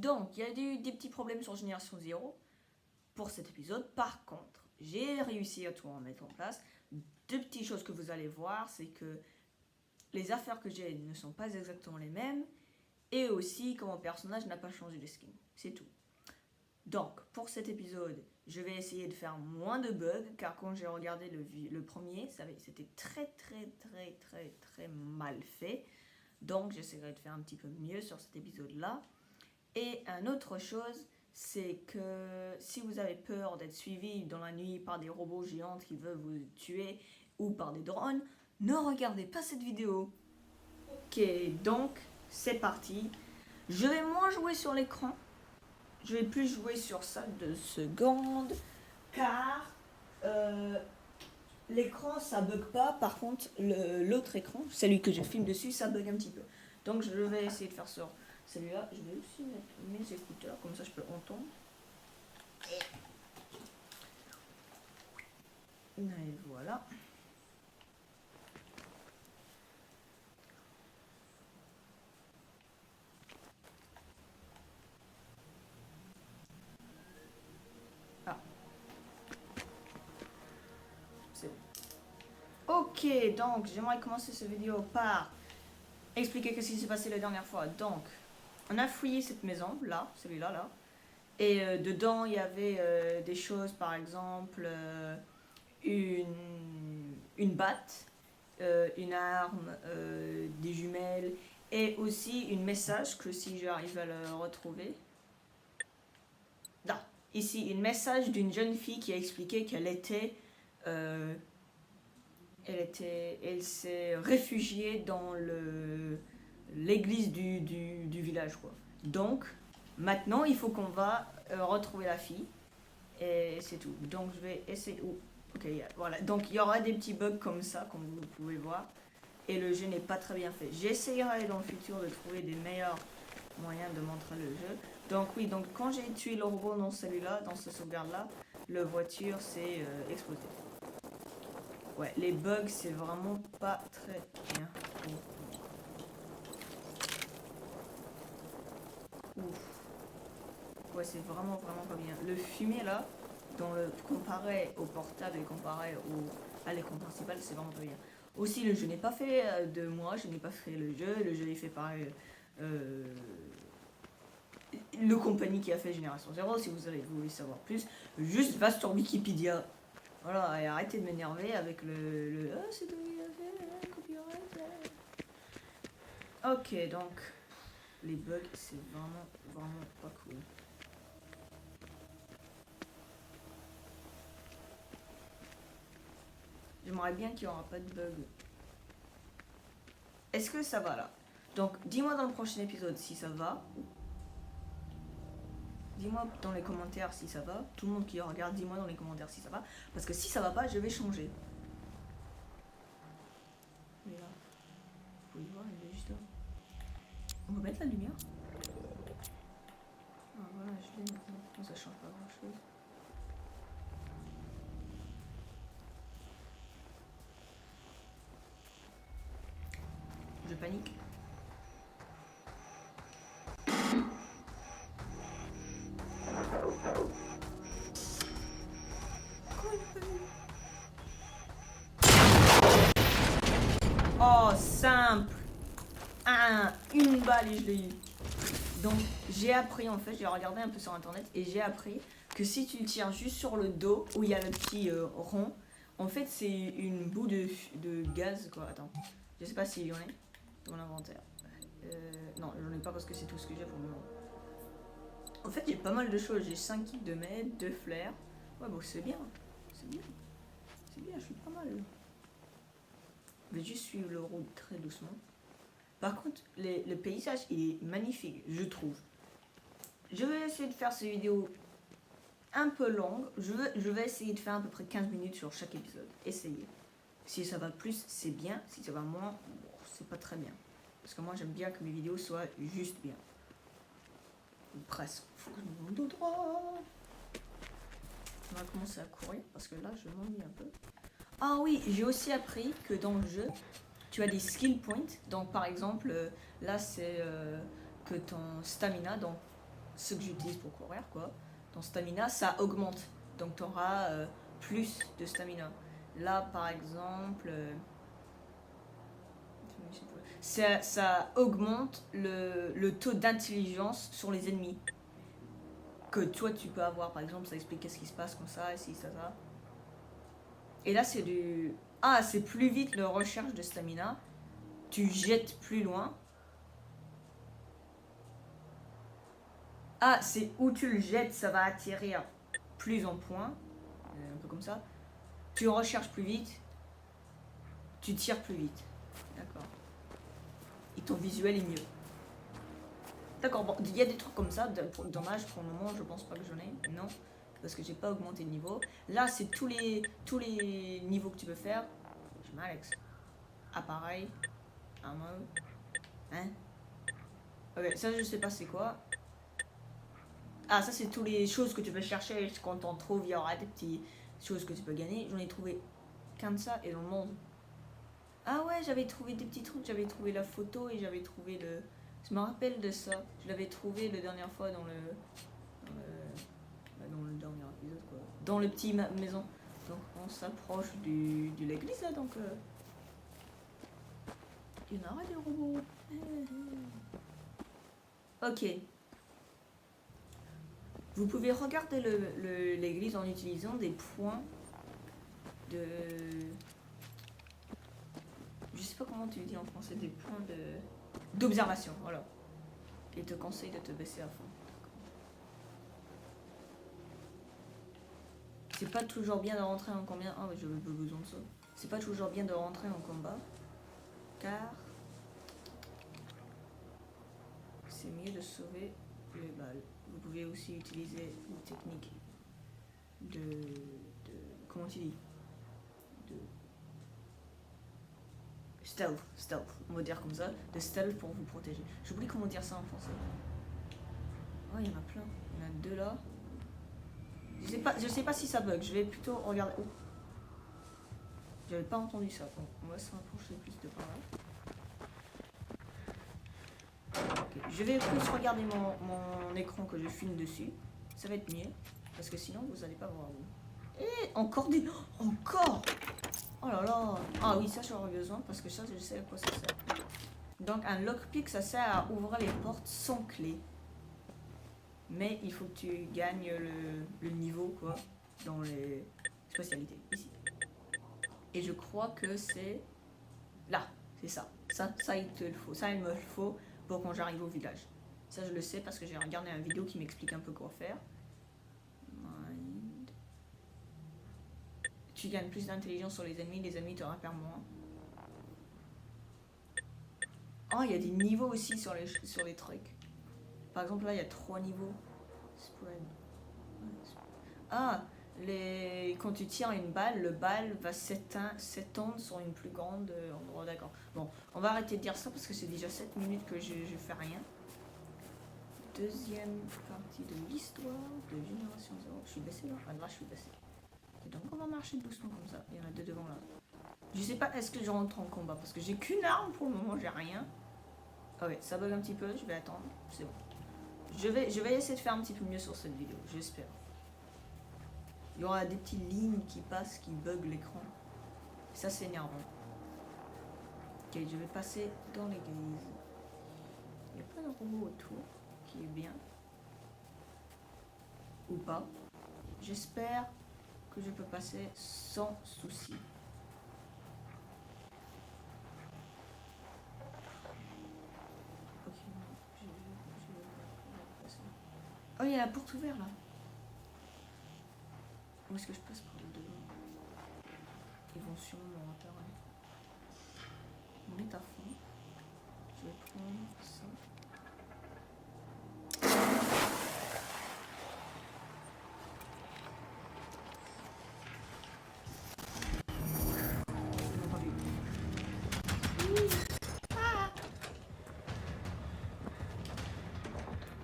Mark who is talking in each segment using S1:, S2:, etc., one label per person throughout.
S1: Donc, il y a eu des petits problèmes sur Génération Zéro pour cet épisode. Par contre, j'ai réussi à tout en mettre en place. Deux petites choses que vous allez voir, c'est que les affaires que j'ai ne sont pas exactement les mêmes. Et aussi que mon personnage n'a pas changé de skin. C'est tout. Donc, pour cet épisode, je vais essayer de faire moins de bugs, car quand j'ai regardé le premier, c'était très mal fait. Donc, j'essaierai de faire un petit peu mieux sur cet épisode-là. Et une autre chose, c'est que si vous avez peur d'être suivi dans la nuit par des robots géants qui veulent vous tuer ou par des drones, ne regardez pas cette vidéo. Ok, donc c'est parti. Je vais moins jouer sur l'écran. Je vais plus jouer sur ça 2 secondes. Car l'écran ça bug pas. Par contre, l'autre écran, celui que je filme dessus, ça bug un petit peu. Donc je vais essayer de faire sur celui-là. Je vais aussi mettre mes écouteurs, comme ça je peux entendre. Et voilà. Ah. C'est bon. Ok, donc j'aimerais commencer cette vidéo par expliquer ce qui s'est passé la dernière fois. Donc, on a fouillé cette maison, là, celui-là, là. Et dedans, il y avait des choses, par exemple, une batte, une arme, des jumelles, et aussi une message que si j'arrive à le retrouver. Là, ici, une message d'une jeune fille qui a expliqué qu'elle elle s'est réfugiée dans l'église du village, quoi. Donc, maintenant, il faut qu'on va retrouver la fille. Et c'est tout. Donc, je vais essayer... ok, voilà. Donc, il y aura des petits bugs comme ça, comme vous pouvez voir. Et le jeu n'est pas très bien fait. J'essaierai dans le futur de trouver des meilleurs moyens de montrer le jeu. Donc, oui, donc quand j'ai tué le robot dans celui-là, dans ce sauvegarde-là, la voiture s'est explosée. Ouais, les bugs, c'est vraiment pas très bien. Ouf. Ouais, c'est vraiment pas bien. Le fumier là, comparé au portable et comparé à l'écran principal, c'est vraiment pas bien. Aussi, le jeu n'est pas fait de moi, je n'ai pas fait le jeu est fait par le compagnie qui a fait Génération Zéro. Si vous voulez savoir plus, juste va sur Wikipédia. Voilà, et arrêtez de m'énerver avec ah, c'est toi qui a fait, copyright. Ok, donc, les bugs, c'est vraiment pas cool. J'aimerais bien qu'il n'y aura pas de bug. Est-ce que ça va là? Donc, dis-moi dans le prochain épisode si ça va. Dis-moi dans les commentaires si ça va. Tout le monde qui regarde, dis-moi dans les commentaires si ça va. Parce que si ça va pas, je vais changer. Mais là, vous pouvez voir, il est juste là. On va mettre la lumière. Ah voilà, je l'ai maintenant. Non, ça change pas grand chose. Je panique. Oh, simple. Une balle et je l'ai eu. Donc, j'ai appris en fait, j'ai regardé un peu sur internet et j'ai appris que si tu tires juste sur le dos où il y a le petit rond, en fait, c'est une boue de gaz quoi. Attends, je sais pas s'il y en a dans l'inventaire. Non, j'en ai pas parce que c'est tout ce que j'ai pour le moment. En fait, j'ai pas mal de choses. J'ai 5 kits de mètres, 2 flares. Ouais, bon, c'est bien. C'est bien. C'est bien, je suis pas mal. Je vais juste suivre le route très doucement. Par contre, le paysage il est magnifique, je trouve. Je vais essayer de faire ces vidéos un peu longues. Je vais essayer de faire à peu près 15 minutes sur chaque épisode. Essayez. Si ça va plus, c'est bien. Si ça va moins, bon, c'est pas très bien. Parce que moi, j'aime bien que mes vidéos soient juste bien. Ou presque. Faut que je me monte au droit. On va commencer à courir parce que là, je m'ennuie un peu. Ah oui, j'ai aussi appris que dans le jeu, tu as des skill points. Donc par exemple, là c'est que ton stamina, donc ce que j'utilise pour courir, quoi. Ton stamina, ça augmente. Donc tu auras plus de stamina. Là, par exemple, ça augmente le taux d'intelligence sur les ennemis. Que toi, tu peux avoir, par exemple, ça explique qu'est-ce qui se passe comme ça, ici, ça. Et là, c'est du... Ah, c'est plus vite le recherche de stamina. Tu jettes plus loin. Ah, c'est où tu le jettes, ça va atterrir plus en points. Un peu comme ça. Tu recherches plus vite. Tu tires plus vite. D'accord. Et ton visuel est mieux. D'accord, bon, il y a des trucs comme ça. Dommage, pour le moment, je pense pas que j'en ai. Non, parce que j'ai pas augmenté de niveau. Là, c'est tous les niveaux que tu peux faire. Je m'Alex. Appareil. Ammo. Hein? Ok, ça, je sais pas c'est quoi. Ah, ça, c'est toutes les choses que tu peux chercher. Quand t'en trouves, il y aura des petites choses que tu peux gagner. J'en ai trouvé qu'un de ça et dans le monde. Ah ouais, j'avais trouvé des petits trucs. J'avais trouvé la photo et j'avais trouvé le... Je me rappelle de ça. Je l'avais trouvé la dernière fois dans le dernier épisode, quoi. Dans le petit maison. Donc, on s'approche de l'église, là, donc... Il y en aura des robots. Ok. Vous pouvez regarder l'église en utilisant des points de... Je sais pas comment tu le dis en français, des points d'observation, voilà. Il te conseille de te baisser à fond. C'est pas toujours bien de rentrer en combat. Ah, mais j'avais pas besoin de ça. C'est pas toujours bien de rentrer en combat. Car c'est mieux de sauver les balles. Vous pouvez aussi utiliser une technique de comment tu dis, de stealth, on va dire comme ça, de stealth pour vous protéger. J'oublie comment dire ça en français. Oh, il y en a plein. Il y en a deux là. Je sais pas si ça bug. Je vais plutôt regarder. Oh. J'avais pas entendu ça. Bon, on va se rapprocher plus de par là. Okay. Je vais plus regarder mon écran que je filme dessus. Ça va être mieux. Parce que sinon, vous allez pas voir. Et encore des... Encore. Oh là là. Ah oui, ça j'aurais besoin. Parce que ça, je sais à quoi ça sert. Donc, un lockpick, ça sert à ouvrir les portes sans clé. Mais il faut que tu gagnes le niveau, quoi. Dans les spécialités. Ici. Et je crois que c'est... Là. C'est ça. Ça, il te le faut. Ça, il me le faut pour quand j'arrive au village. Ça, je le sais parce que j'ai regardé une vidéo qui m'explique un peu quoi faire. Mind. Tu gagnes plus d'intelligence sur les ennemis te repèrent moins. Oh, il y a des niveaux aussi sur les trucs. Par exemple, là, il y a 3 niveaux. Spread. Ah, quand tu tires une balle, le balle va s'étendre sur une plus grande endroit. D'accord. Bon, on va arrêter de dire ça parce que c'est déjà 7 minutes que je fais rien. Deuxième partie de l'histoire de Génération 0. Je suis baissé là. Enfin, là, je suis baissé. Et donc, on va marcher doucement comme ça. Il y en a deux devant là. Je sais pas, est-ce que je rentre en combat parce que j'ai qu'une arme pour le moment, j'ai rien. Ah ouais, ça bug un petit peu, je vais attendre. C'est bon. Je vais essayer de faire un petit peu mieux sur cette vidéo, j'espère. Il y aura des petites lignes qui passent, qui bug l'écran. Ça, c'est énervant. Ok, je vais passer dans l'église. Il n'y a pas de robot autour, qui est bien. Ou pas. J'espère que je peux passer sans souci. Ok, je vais passer. Oh, il y a la porte ouverte là. Où est-ce que je passe par le devant? Ils vont sûrement me repérer. On est à fond. Je vais prendre ça. Ils m'ont pas vu.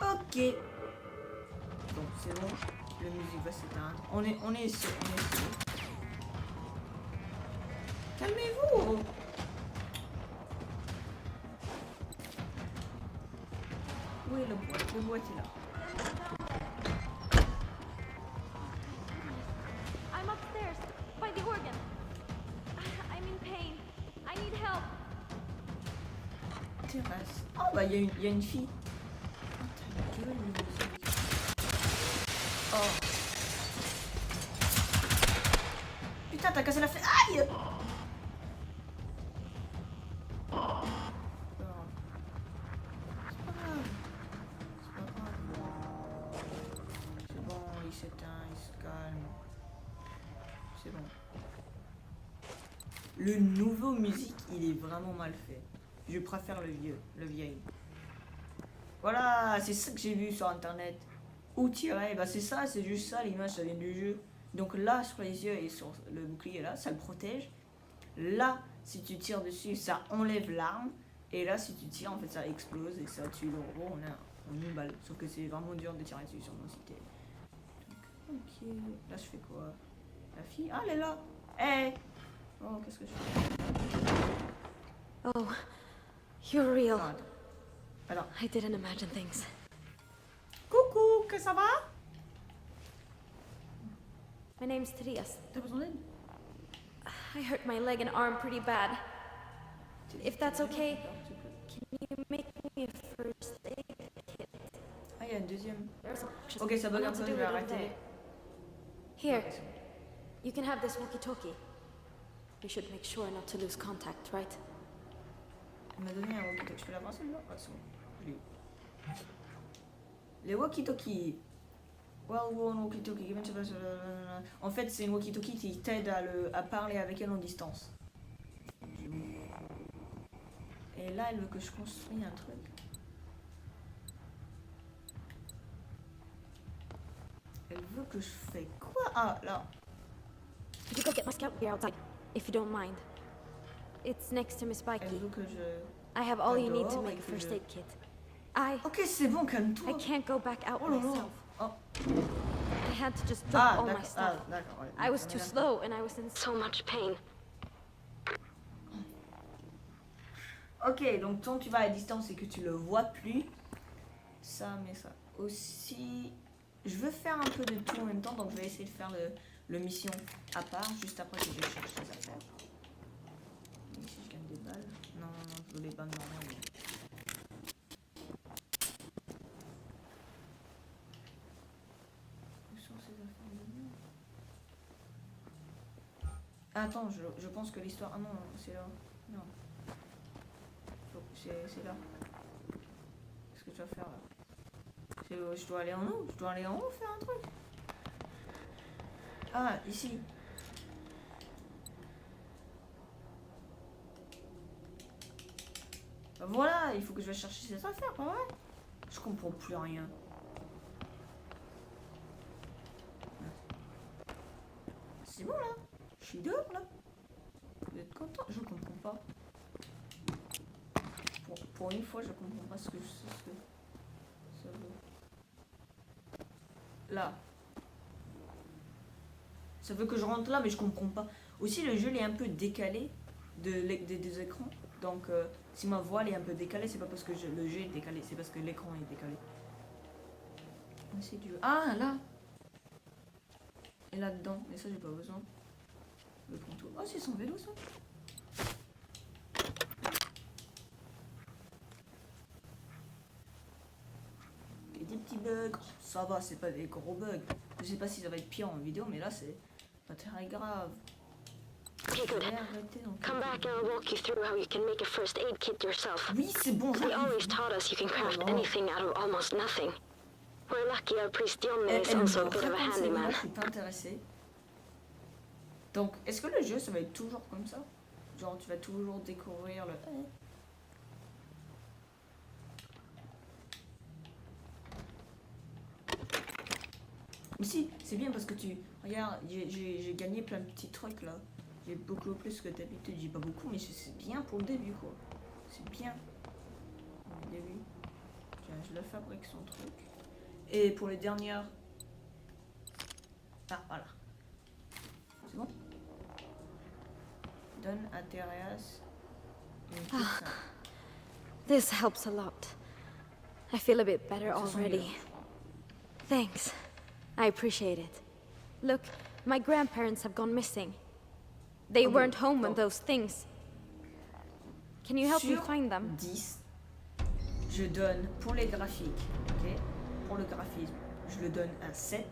S1: Ok. Bon, c'est bon. La musique va s'éteindre. On est sûr. Calmez-vous. Où est le boîte? Le boîte est là. Oh bah il y a une fille. Oh, t'as la gueule, le musique. Oh. Putain, t'as cassé la fenêtre. Aïe! Il s'éteint, il se calme. C'est bon. Le nouveau musique, il est vraiment mal fait. Je préfère le vieil. Voilà, c'est ça que j'ai vu sur internet. Où tirer, bah c'est ça, c'est juste ça, l'image, ça vient du jeu. Donc là, sur les yeux et sur le bouclier, là, ça le protège. Là, si tu tires dessus, ça enlève l'arme. Et là, si tu tires, en fait, ça explose et ça tue le robot en une balle. Sauf que c'est vraiment dur de tirer dessus sur mon cité. Ok, là je fais quoi? La fille? Ah, elle est là! Hey! Oh, qu'est-ce que je fais?
S2: Oh, you're real.
S1: Ah, alors,
S2: I didn't imagine things.
S1: coucou, que ça va?
S2: My name's Trias.
S1: T'as besoin d'aide?
S2: I hurt my leg and arm pretty bad. If that's okay, can you make me a first aid kit?
S1: Ah, il y a une deuxième.
S2: There's a-
S1: Ok, ça bug un
S2: What
S1: peu,
S2: to
S1: je
S2: do
S1: vais
S2: with it
S1: arrêter.
S2: there. Here,
S1: Ok, c'est bon.
S2: you can have this walkie-talkie. We should make sure not to lose contact, right?
S1: Elle m'a donné un walkie-talkie. Je peux l'avoir celle-là? Ah, c'est bon. Je l'ai eu. Les walkie-talkies. Well-worn walkie-talkie. En fait, c'est une walkie-talkie qui t'aide à parler avec elle en distance. Et là, elle veut que je construise un truc. Elle veut que je fais quoi? Ah, là.
S2: You go get my scout gear outside, if you don't mind. It's next to Miss
S1: Elle
S2: Spikey.
S1: veut que je...
S2: I have all you need to
S1: J'adore
S2: make a
S1: et que
S2: first
S1: je-
S2: aid kit. I
S1: Ok, c'est bon, calme-toi.
S2: can't go back out
S1: Oh là là.
S2: myself.
S1: Oh.
S2: I had to just drop
S1: Ah,
S2: all my
S1: d'accord.
S2: stuff.
S1: Ah, d'accord. Ouais.
S2: I was
S1: On est
S2: too
S1: d'accord.
S2: slow and I was in so much pain.
S1: Ok, donc tant que tu vas à distance et que tu le vois plus, ça, mais ça aussi. Je veux faire un peu de tout en même temps, donc je vais essayer de faire le mission à part, juste après que je cherche les affaires. Et si je gagne des balles. Non, non, non, je veux les balles normales. Où sont ces affaires de merde? Ah, attends, je pense que l'histoire. Ah non, c'est là. Non. C'est là. Qu'est-ce que tu vas faire là? Je dois aller en haut. Je dois aller en haut faire un truc. Ah, ici. Bah voilà, il faut que je vais chercher ces affaires, pas vrai? Je comprends plus rien. C'est bon là? Je suis dehors là? Vous êtes content? Je comprends pas. Pour une fois, je comprends pas ce que ça veut. Là. Ça veut que je rentre là, mais je comprends pas. Aussi, le jeu il est un peu décalé des écrans. Donc, si ma voix elle est un peu décalée, c'est pas parce que le jeu est décalé, c'est parce que l'écran est décalé. C'est du... Ah, là! Et là-dedans. Mais ça, j'ai pas besoin. Le contour. Oh, c'est son vélo, ça! Il y a des petits bugs. Ça va, c'est pas des gros bugs. Je sais pas si ça va être pire en vidéo, mais là, c'est pas très grave.
S3: Okay, good. Come back and I'll walk you through how you can make a first aid kit yourself.
S1: Oui, c'est bon,
S3: They
S1: j'arrive.
S3: always taught us you can craft
S1: Oh, no.
S3: anything out of almost nothing. We're lucky our priest Diomne is
S1: Elle me
S3: also a bit of a
S1: raconte ces
S3: handyman.
S1: mots, je suis pas intéressée. Donc, est-ce que le jeu, ça va être toujours comme ça? Genre, tu vas toujours découvrir le... Mais si, c'est bien parce que tu... Regarde, j'ai gagné plein de petits trucs là. J'ai beaucoup plus que d'habitude. J'ai pas beaucoup, mais c'est bien pour le début quoi. C'est bien. Pour le début. Tiens, je le fabrique son truc. Et pour les dernières... Ah, voilà. C'est bon? Donne à Thérèse une petite simple.
S2: This helps a lot. I feel a bit better
S1: Ce sont
S2: already.
S1: les- je crois.
S2: Thanks. I appreciate it. Look, my grandparents have gone missing. They
S1: Okay,
S2: weren't home when
S1: oh.
S2: those things. Can you help me
S1: Sur
S2: find them?
S1: 10, je donne pour les graphiques, ok, pour le graphisme, je le donne un 7.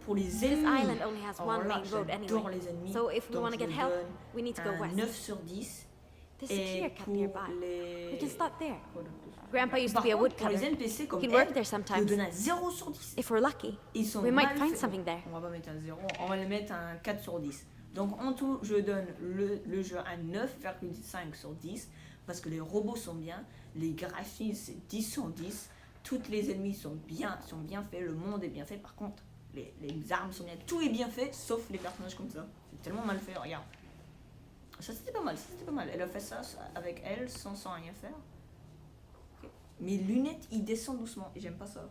S1: Pour les
S2: This
S1: ennemis,
S2: island only has
S1: alors
S2: one
S1: là,
S2: main road
S1: j'adore
S2: anyway.
S1: les ennemis,
S2: So if we
S1: donc
S2: want to
S1: je
S2: get
S1: lui
S2: help,
S1: donne
S2: we need to go
S1: un
S2: west.
S1: 9 sur 10.
S2: There's a
S1: Et
S2: clear cut
S1: pour
S2: nearby.
S1: les...
S2: We can start there.
S1: Quoi d'autre dessus?
S2: Grandpa used to
S1: Par
S2: be a
S1: contre, pour les
S2: woodcutter.
S1: NPC comme
S2: He can work
S1: elle,
S2: there
S1: je lui
S2: sometimes.
S1: donne un 0 sur 10.
S2: If we're lucky,
S1: Ils sont
S2: we might
S1: mal
S2: find
S1: faits.
S2: something there.
S1: On va pas mettre un 0, on va le mettre un 4 sur 10. Donc en tout, je donne le jeu un 9,5 sur 10 parce que les robots sont bien, les graphismes c'est 10 sur 10, toutes les ennemis sont bien faits, le monde est bien fait. Par contre, les armes sont bien, tout est bien fait sauf les personnages comme ça. C'est tellement mal fait, regarde. Ça c'était pas mal, Elle a fait ça avec elle sans rien faire. Okay. Mes lunettes ils descendent doucement et j'aime pas ça.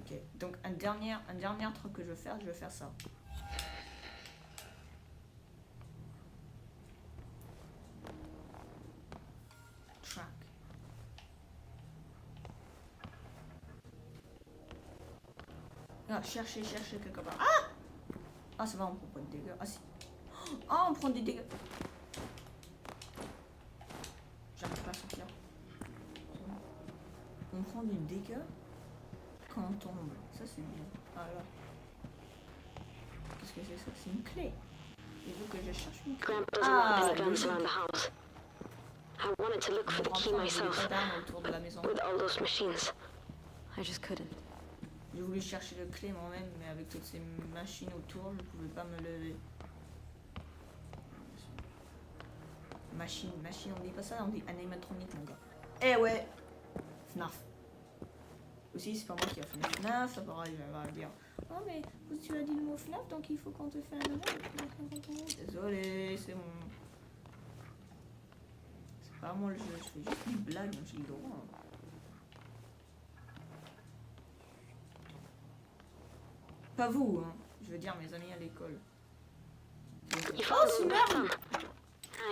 S1: Ok, donc un dernier truc que je vais faire ça. Track. Ah, chercher quelque part. Ah ça va, on prend pas de dégâts. Ah si. Ah, on prend des dégâts. J'arrive pas à sortir. On prend du dégât quand on tombe. Ça c'est bien. Ah là. Qu'est-ce que c'est ça? C'est une clé. Il veut que je cherche une clé.
S3: Grandpa doesn't want any guns
S1: logique.
S3: around the house. I wanted to look for the key
S1: J'avais
S3: myself
S1: pas d'armes autour de la maison.
S3: with all those machines.
S2: I just couldn't.
S1: J'ai voulu chercher le clé moi-même, mais avec toutes ces machines autour, je pouvais pas me lever. Machine, on dit pas ça, on dit animatronique mon gars. Eh ouais, FNAF. Aussi, c'est pas moi qui a fait FNAF, ça pareil, il va dire. Oh mais tu as dit le mot FNAF, donc il faut qu'on te fasse un... Désolé, c'est mon... C'est pas moi le jeu, je fais juste une blague, donc j'ai le droit. Pas vous, hein. Je veux dire mes amis à l'école.
S3: You
S1: Oh,
S3: found
S1: c'est
S3: it
S1: une
S3: back
S1: arme.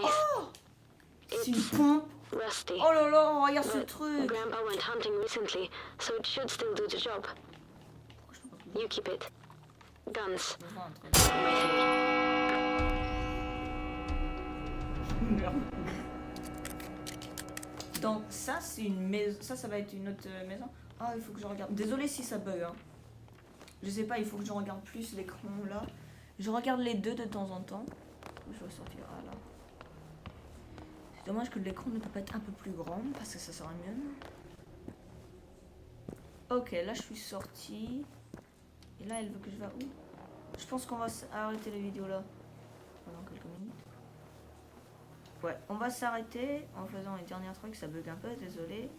S3: Nice.
S1: C'est une pompe.
S3: Rusty.
S1: Oh là là, regarde ce
S3: But
S1: truc.
S3: Grandpa went hunting recently, so it should still do the job.
S1: Pourquoi je peux pas plus
S3: You keep it. Guns.
S1: Je vois un truc.
S3: My thing.
S1: Merde. Donc ça c'est une maison, ça va être une autre maison. Ah il faut que je regarde. Désolé si ça bug. Hein. Je sais pas, il faut que je regarde plus l'écran là. Je regarde les deux de temps en temps. Je vais sortir là. C'est dommage que l'écran ne peut pas être un peu plus grand parce que ça serait mieux. Ok, là je suis sortie. Et là elle veut que je va où? Je pense qu'on va arrêter la vidéo là pendant quelques minutes. Ouais, on va s'arrêter en faisant un dernier truc, ça bug un peu, désolé.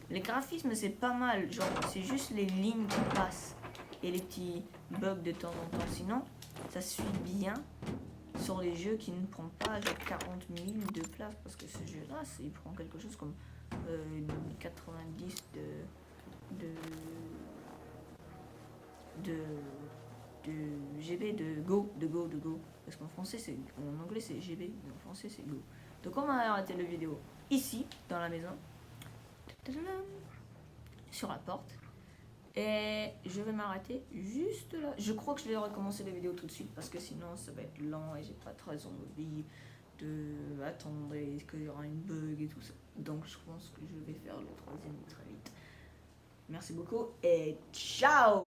S1: Les graphismes c'est pas mal, genre c'est juste les lignes qui passent et les petits bugs de temps en temps. Sinon, ça suit bien sur les jeux qui ne prennent pas genre 40 000 de place parce que ce jeu-là, il prend quelque chose comme 90 de GB de Go. Parce qu'en français c'est, en anglais c'est GB, mais en français c'est Go. Donc on va arrêter la vidéo ici, dans la maison, sur la porte. Et je vais m'arrêter juste là. Je crois que je vais recommencer la vidéo tout de suite parce que sinon ça va être lent et j'ai pas très envie de attendre et qu'il y aura une bug et tout ça. Donc je pense que je vais faire le troisième très vite. Merci beaucoup et ciao!